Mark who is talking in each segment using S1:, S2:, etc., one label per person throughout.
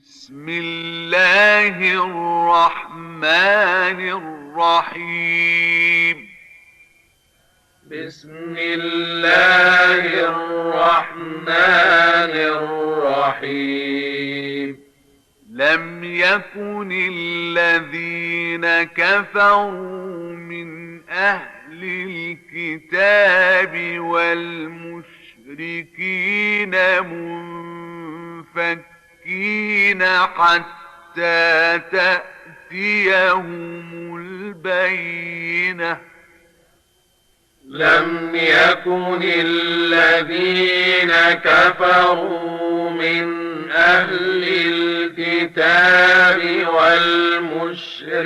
S1: بسم الله الرحمن الرحيم.
S2: بسم الله الرحمن الرحيم.
S1: لم يكن الذين كفروا من أهل الكتاب والمشركين منفكين حتى تأتيهم البينة.
S2: لم يكن الذين كفروا من أهل الكتاب والمشركين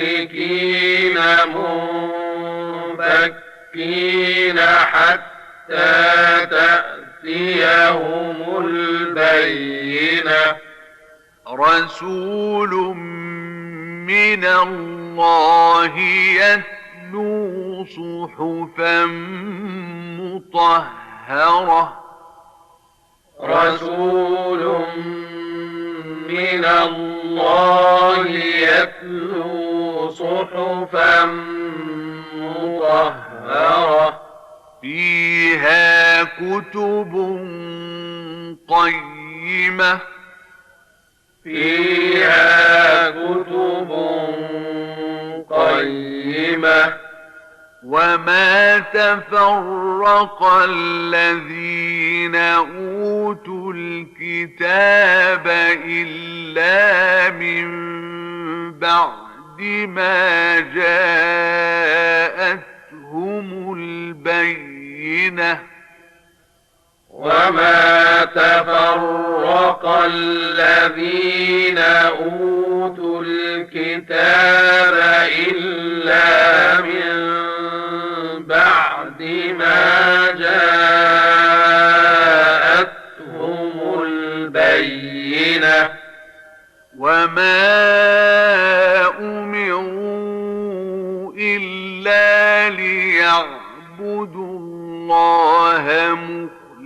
S2: منفكين حتى تأتيهم البينة.
S1: رسول من الله يتلو صحفا مطهرة.
S2: رسول من الله يتلو صحفا مطهرة.
S1: فيها كتب قيمة.
S2: فيها كتب قيمة.
S1: وما تفرق الذين أوتوا الكتاب إلا من بعد ما جاءتهم البينة.
S2: وما تفرق الذين أوتوا الكتاب إلا من بعد ما جاءتهم البينة.
S1: وما أمروا إلا ليعبدوا الله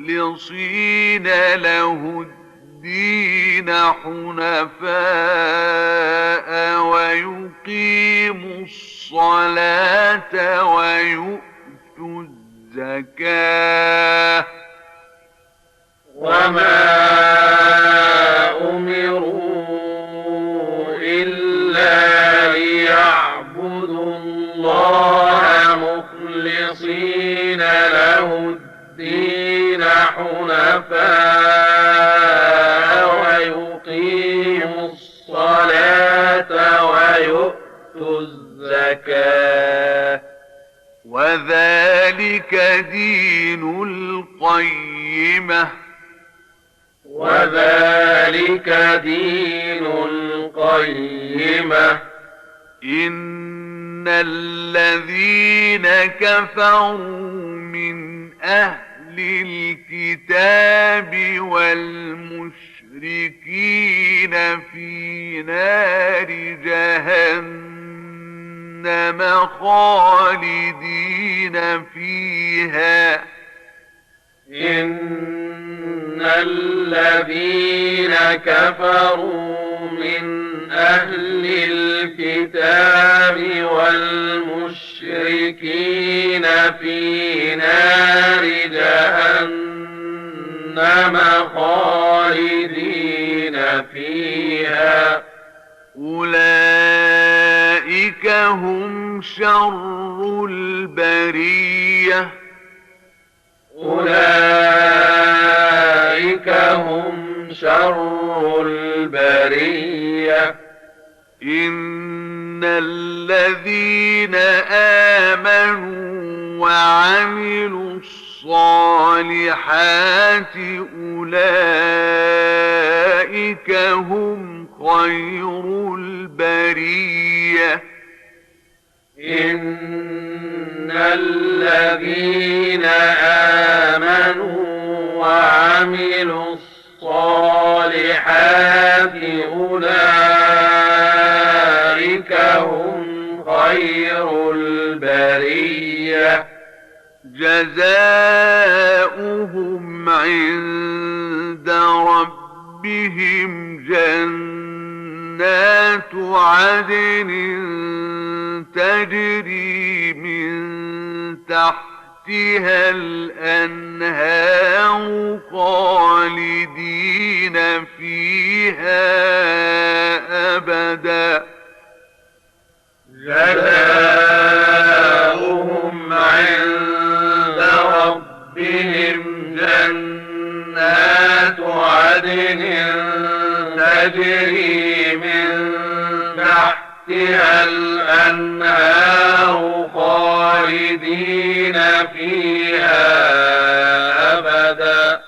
S1: مخلصين له الدين حنفاء ويقيموا الصلاة ويؤتوا الزكاة.
S2: وما أمروا إلا ليعبدوا الله مخلصين له الدين حنفاء ويقيموا الصلاة ويؤتوا الزكاة.
S1: وذلك دين القيمة.
S2: وذلك دين القيمة.
S1: إن الذين كفروا من أهل الكتاب والمشركين في نار جهنم خالدين فيها.
S2: إن الذين كفروا من أهل الكتاب والمشركين في نار جهنم خالدين فيها.
S1: أولئك هم شر البرية.
S2: أولئك هم شر البرية.
S1: إن الذين آمنوا وعملوا الصالحات أولئك هم خير البرية.
S2: إن الذين آمنوا وعملوا الصالحات أولئك هم خير البرية.
S1: جزاؤهم عند ربهم جنات جنات عدن تجري من تحتها الأنهار خالدين فيها أبدا
S2: جزاؤهم عند ربهم جنات عدن تجري من تحتها الأنهار خالدين فيها أبدا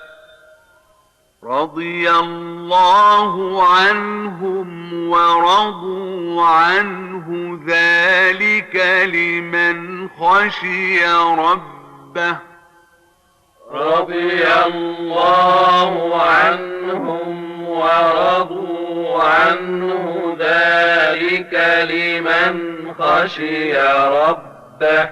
S1: رضي الله عنهم ورضوا عنه ذلك لمن خشي ربه
S2: رضي الله عنهم ورضوا عنه ذلك لمن خشي ربه